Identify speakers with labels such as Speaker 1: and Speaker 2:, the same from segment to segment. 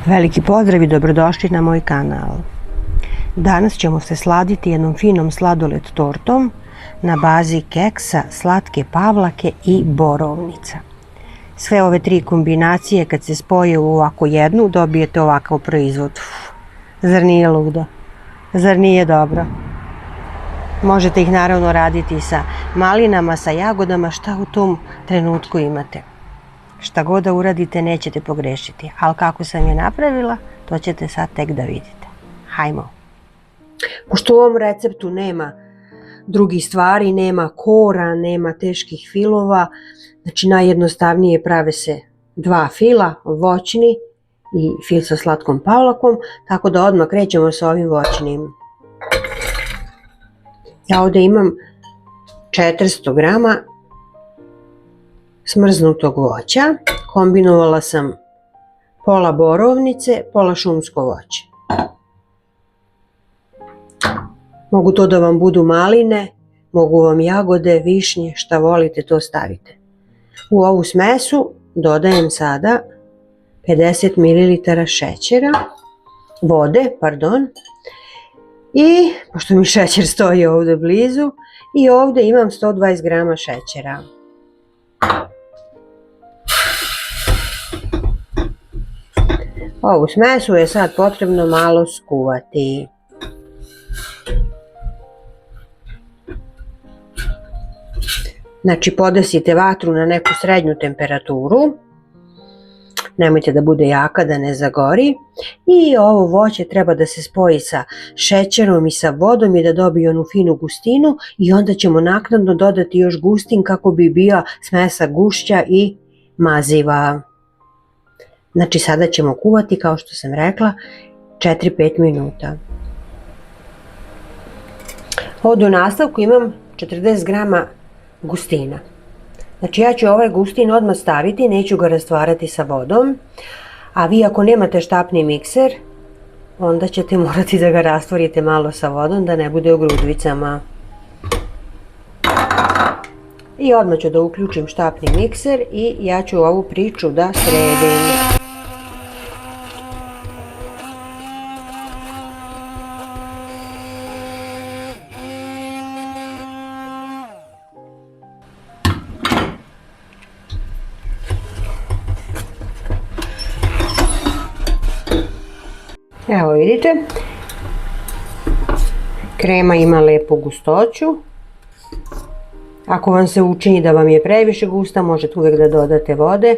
Speaker 1: Veliki pozdrav i dobrodošli na moj kanal. Danas ćemo se sladiti jednom finom sladoled tortom na bazi keksa, slatke pavlake i borovnica. Sve ove tri kombinacije kad se spoje u ovako jednu dobijete ovakav proizvod. Zar nije ludo? Zar nije dobro? Možete ih naravno raditi sa malinama, sa jagodama, šta u tom trenutku imate. Šta god da uradite nećete pogrešiti, ali kako sam je napravila, to ćete sad tek da vidite. Hajmo! Pošto u ovom receptu nema drugih stvari, nema kora, nema teških filova, znači najjednostavnije prave se dva fila, voćni i fil sa slatkom pavlakom, tako da odmah krećemo sa ovim voćnim. Ja ovdje imam 400 grama smrznutog voća, kombinovala sam pola borovnice, pola šumsko voće. Mogu to da vam budu maline, mogu vam jagode, višnje, šta volite to stavite. U ovu smesu dodajem sada 50 ml šećera, vode, i pošto mi šećer stoji ovdje blizu, i ovdje imam 120 grama šećera. Ovu smesu je sad potrebno malo skuvati. Znači podesite vatru na neku srednju temperaturu, nemojte da bude jaka, da ne zagori, i ovo voće treba da se spoji sa šećerom i sa vodom i da dobije onu finu gustinu, i onda ćemo naknadno dodati još gustin kako bi bila smesa gušća i maziva. Znači sada ćemo kuvati, kao što sam rekla, 4-5 minuta. Ovdje u nastavku imam 40 grama gustina. Znači ja ću ovaj gustin odmah staviti, neću ga rastvarati sa vodom, a vi ako nemate štapni mikser, onda ćete morati da ga rastvorite malo sa vodom, da ne bude u grudvicama. I odmah ću da uključim štapni mikser i ja ću ovu priču da sredim. Evo vidite, krema ima lepu gustoću. Ako vam se učini da vam je previše gusta, možete uvijek da dodate vode.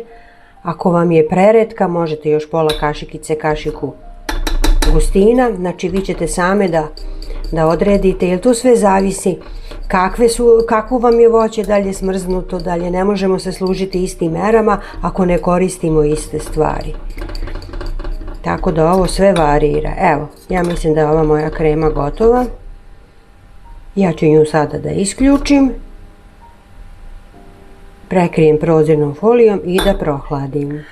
Speaker 1: Ako vam je preretka, možete još pola kašikice, kašiku gustina. Znači vi ćete same da odredite, jer to sve zavisi kakvo vam je voće, da li je smrznuto, da li ne možemo se služiti istim merama ako ne koristimo iste stvari. Tako da ovo sve varira. Evo, ja mislim da je ova moja krema gotova. Ja ću nju sada da isključim. Prekrijem prozirnom folijom i da prohladim.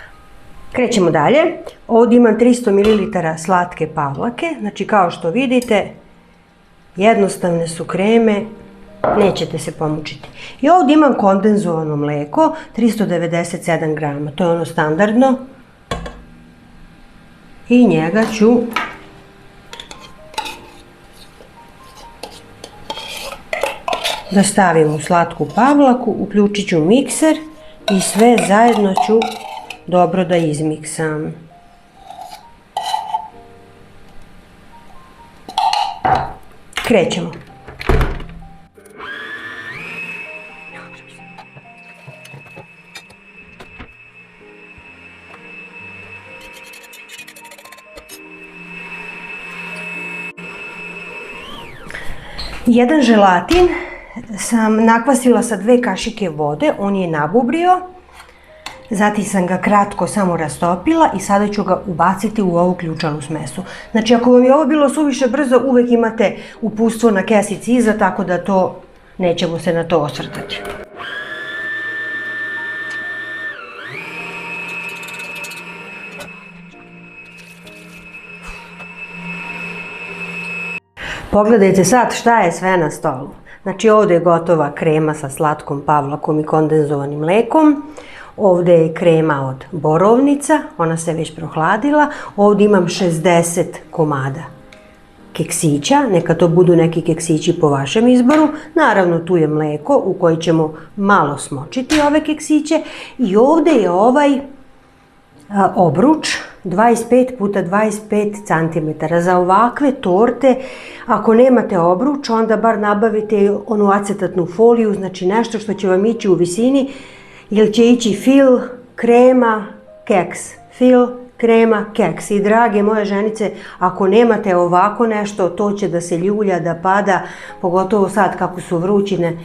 Speaker 1: Krećemo dalje. Ovdje imam 300 ml slatke pavlake. Znači kao što vidite, jednostavne su kreme, nećete se pomučiti. I ovdje imam kondenzovano mleko, 397 grama. To je ono standardno. I njega ću da stavim u slatku pavlaku, uključit ću mikser i sve zajedno ću dobro da izmiksam. Krećemo. Jedan želatin sam nakvasila sa 2 kašike vode, on je nabubrio, zatim sam ga kratko samo rastopila i sada ću ga ubaciti u ovu ključanu smesu. Znači ako vam je ovo bilo suviše brzo, uvijek imate uputstvo na kesici iza, tako da to nećemo se na to osvrtati. Pogledajte sad šta je sve na stolu. Znači ovdje je gotova krema sa slatkom pavlakom i kondenzovanim mlekom. Ovdje je krema od borovnica, ona se već prohladila. Ovdje imam 60 komada keksića, neka to budu neki keksići po vašem izboru. Naravno tu je mlijeko u koji ćemo malo smočiti ove keksiće i ovdje je ovaj obruč 25 x 25 cm. Za ovakve torte, ako nemate obruč, onda bar nabavite onu acetatnu foliju, znači nešto što će vam ići u visini, ili će ići fil, krema, keks. Fil, krema, keks. I drage moje ženice, ako nemate ovako nešto, to će da se ljulja, da pada, pogotovo sad kako su vrućine.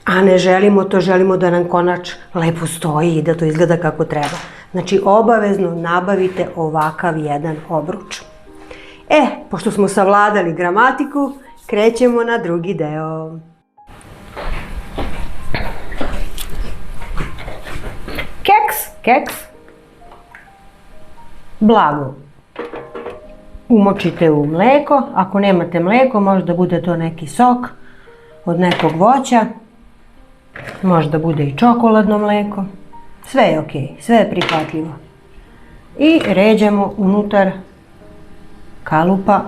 Speaker 1: A ne želimo to, želimo da nam konač lepo stoji i da to izgleda kako treba. Znači, obavezno nabavite ovakav jedan obruč. Pošto smo savladali gramatiku, krećemo na drugi deo. Keks. Blago umočite u mlijeko. Ako nemate mlijeko, može da bude to neki sok od nekog voća. Može da bude i čokoladno mlijeko. Sve je ok, sve je prihvatljivo. I ređemo unutar kalupa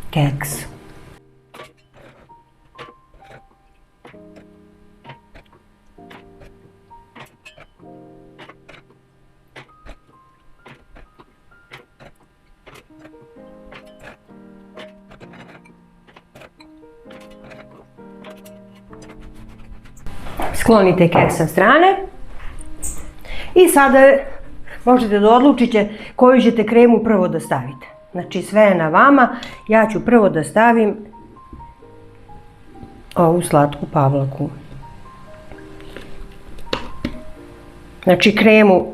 Speaker 1: keks. Sklonite keks sa strane i sada možete da odlučite koju ćete kremu prvo da stavite. Znači sve je na vama, ja ću prvo da stavim ovu slatku pavlaku. Znači kremu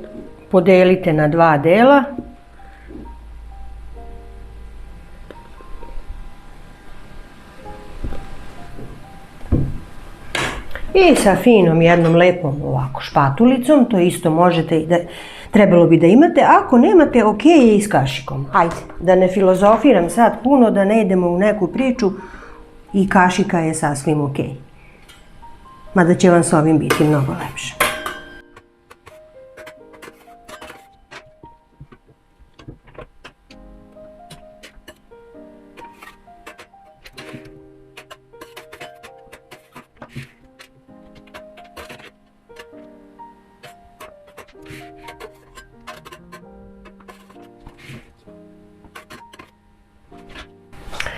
Speaker 1: podelite na dva dela. I sa finom jednom lepom ovako špatulicom, to isto možete i da, trebalo bi da imate, ako nemate ok je i s kašikom. Hajde, da ne filozofiram sad puno, da ne idemo u neku priču i kašika je sasvim ok. Mada će vam s ovim biti mnogo lepše.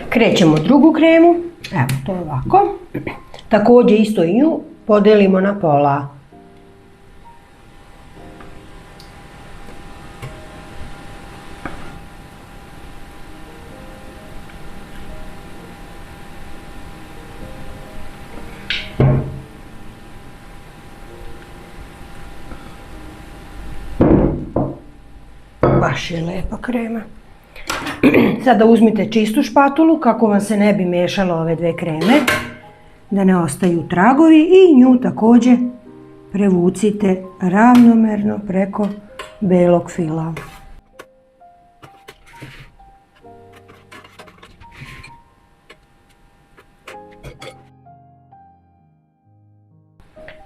Speaker 1: Krećemo drugu kremu, evo to je ovako, također isto i nju podelimo na pola. Baš je lepa krema. Sada uzmite čistu špatulu kako vam se ne bi miješalo ove dve kreme, da ne ostaju tragovi, i nju također prevucite ravnomerno preko belog fila.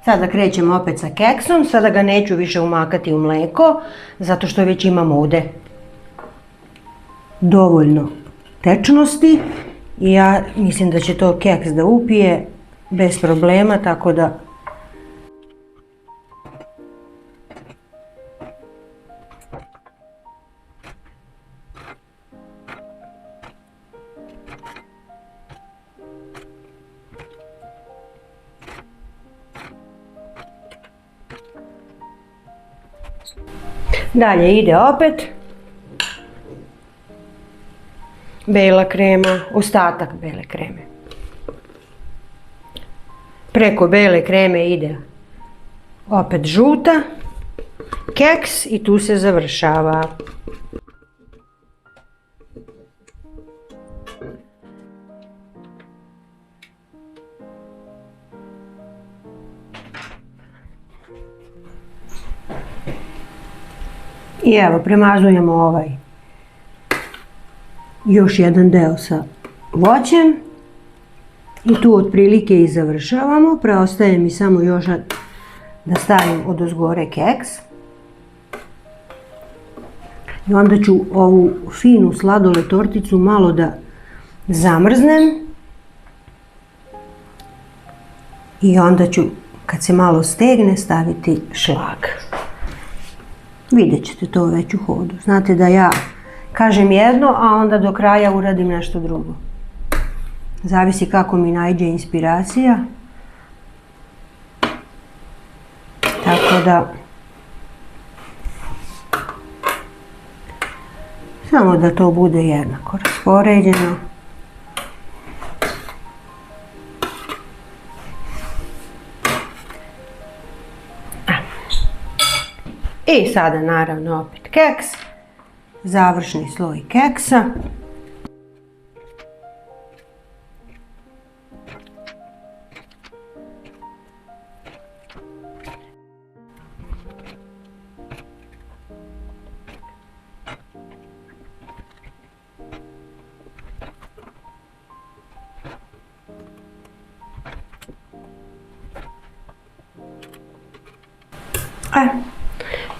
Speaker 1: Sada krećemo opet sa keksom, sada ga neću više umakati u mlijeko, zato što već imam ovdje dovoljno tečnosti i ja mislim da će to keks da upije bez problema, tako da dalje ide opet bela krema, ostatak bele kreme. Preko bele kreme ide opet žuta, keks i tu se završava. I evo, premazujemo ovaj još jedan deo sa voćem i tu otprilike i završavamo. Preostaje mi samo još da stavim odozgore keks. I onda ću ovu finu sladoled torticu malo da zamrznem. I onda ću, kad se malo stegne, staviti šlag. Vidjet ćete to već u hodu. Znate da ja kažem jedno, a onda do kraja uradim nešto drugo. Zavisi kako mi naiđe inspiracija. Tako da samo da to bude jednako raspoređeno. I sada naravno opet keks, završni sloj keksa.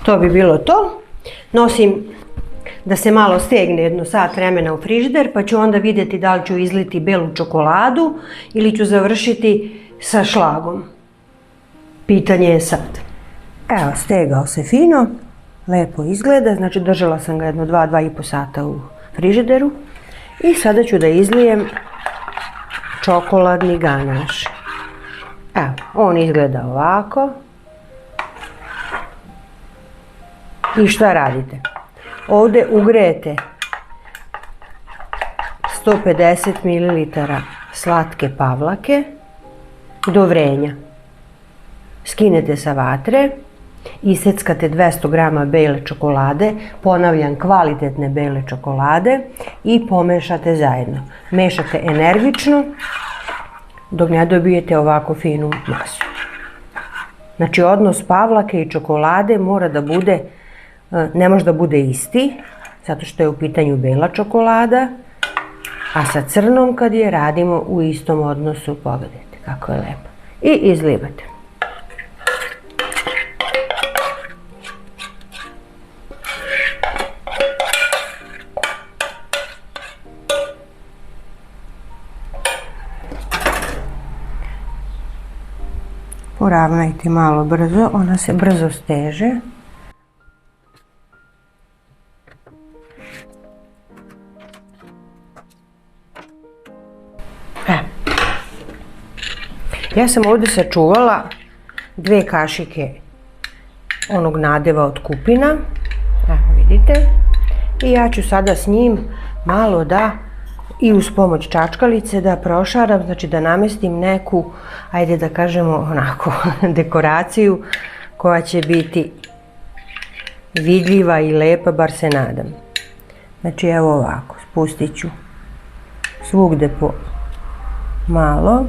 Speaker 1: To bi bilo to. Nosim da se malo stegne jedno sat vremena u frižider, pa ću onda vidjeti da li ću izliti belu čokoladu ili ću završiti sa šlagom. Pitanje je sad. Evo, stegao se fino, lepo izgleda, znači držala sam ga jedno 2-2,5 sata u frižideru. I sada ću da izlijem čokoladni ganaš. Evo, on izgleda ovako. I šta radite? Ovdje ugrejete 150 ml slatke pavlake do vrenja. Skinete sa vatre, iseckate 200 g bele čokolade, ponavljam kvalitetne bele čokolade i pomešate zajedno. Mešate energično dok ne dobijete ovako finu masu. Znači odnos pavlake i čokolade mora da bude, ne može da bude isti, zato što je u pitanju bela čokolada, a sa crnom kad je radimo u istom odnosu, pogledajte kako je lepo. I izlivate. Poravnajte malo brzo, ona se brzo steže. Ja sam ovdje sačuvala 2 kašike onog nadeva od kupina, evo vidite, i ja ću sada s njim malo da, i uz pomoć čačkalice, da prošaram, znači da namestim neku, ajde da kažemo onako, dekoraciju koja će biti vidljiva i lepa, bar se nadam. Znači evo ovako, spustit ću svugde po malo.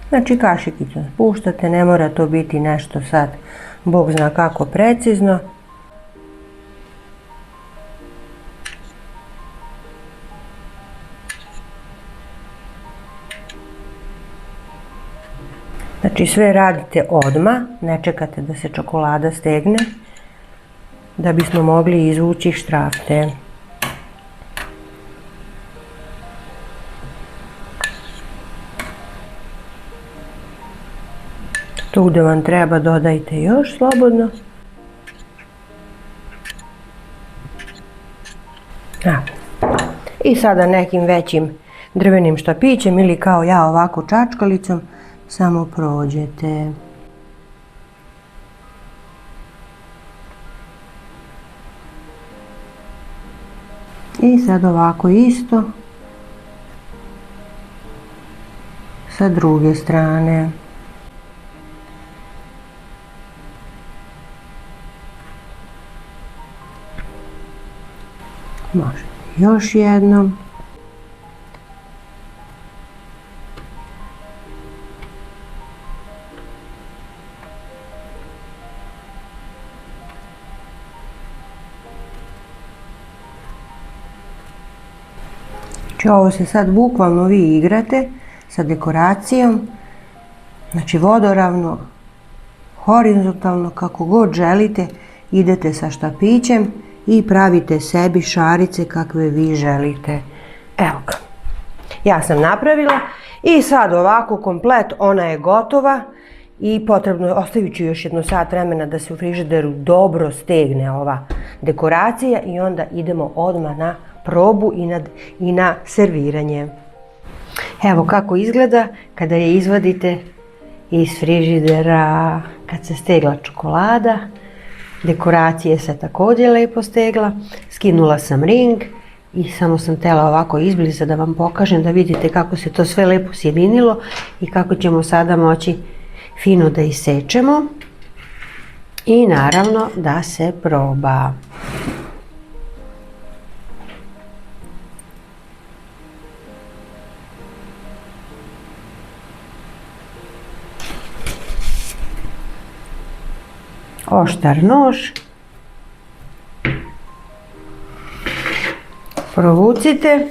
Speaker 1: Znači kašikicu spuštate, ne mora to biti nešto sad, Bog zna kako precizno. Znači sve radite odmah, ne čekate da se čokolada stegne, da bismo mogli izvući štrafte. Tu gdje vam treba dodajte još slobodno. I sada nekim većim drvenim štapićem ili kao ja ovako čačkalicom samo prođete. I sad ovako isto sa druge strane. Možete još jednom. Znači ovo se sad bukvalno vi igrate sa dekoracijom Znači vodoravno, horizontalno, kako god želite, idete sa štapićem i pravite sebi šarice kakve vi želite. Evo ga. Ja sam napravila i sad ovako komplet ona je gotova i potrebno je, ostavit ću još jedno sat vremena da se u frižideru dobro stegne ova dekoracija i onda idemo odmah na probu i na serviranje. Evo kako izgleda kada je izvadite iz frižidera, kad se stegla čokolada. Dekoracije se također lepo stegla. Skinula sam ring i samo sam htjela ovako izbliza da vam pokažem, da vidite kako se to sve lepo sjedinilo i kako ćemo sada moći fino da isečemo i naravno da se proba. Oštar nož, provucite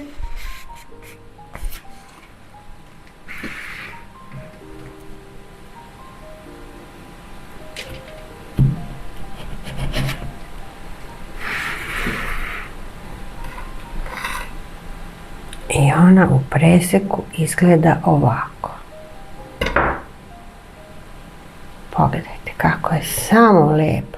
Speaker 1: i ona u preseku izgleda ovako. Pogledajte kako je samo lepa.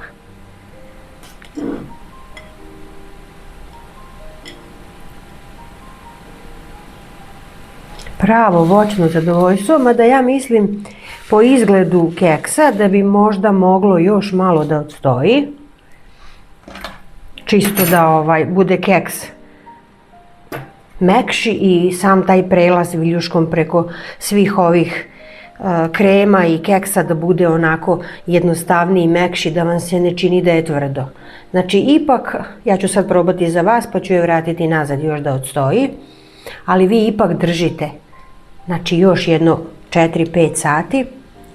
Speaker 1: Pravo voćno zadovoljstvo, mada ja mislim po izgledu keksa da bi možda moglo još malo da odstoji. Čisto da bude keks mekši i sam taj prelaz viljuškom preko svih ovih krema i keksa da bude onako jednostavniji i mekši, da vam se ne čini da je tvrdo. Znači ipak, ja ću sad probati za vas pa ću je vratiti nazad još da odstoji, ali vi ipak držite, znači još jedno 4-5 sati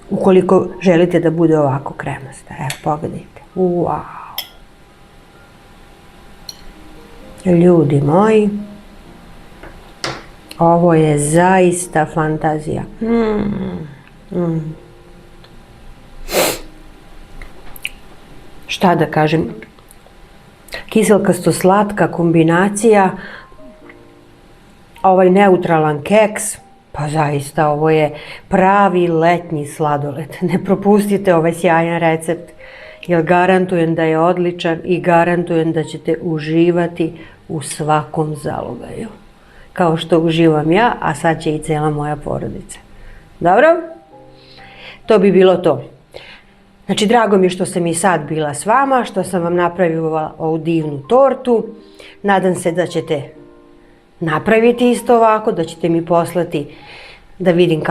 Speaker 1: ukoliko želite da bude ovako kremasta. Evo pogledajte, wow! Ljudi moji, ovo je zaista fantazija. Šta da kažem, kiselkasto-slatka kombinacija, ovaj neutralan keks, pa zaista ovo je pravi letnji sladoled. Ne propustite ovaj sjajan recept, jer garantujem da je odličan i garantujem da ćete uživati u svakom zalogaju. Kao što uživam ja, a sad će i cijela moja porodica. Dobro? To bi bilo to. Znači, drago mi je što sam i sad bila s vama, što sam vam napravila ovu divnu tortu. Nadam se da ćete napraviti isto ovako, da ćete mi poslati da vidim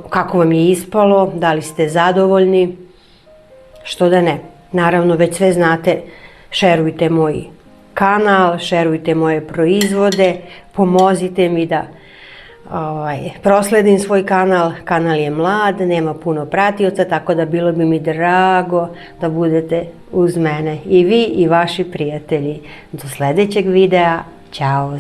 Speaker 1: kako vam je ispalo, da li ste zadovoljni, što da ne. Naravno, već sve znate, šerujte moj kanal, šerujte moje proizvode, pomozite mi da prosledim svoj kanal. Kanal je mlad, nema puno pratioca, tako da bilo bi mi drago da budete uz mene i vi i vaši prijatelji. Do sljedećeg videa, čao!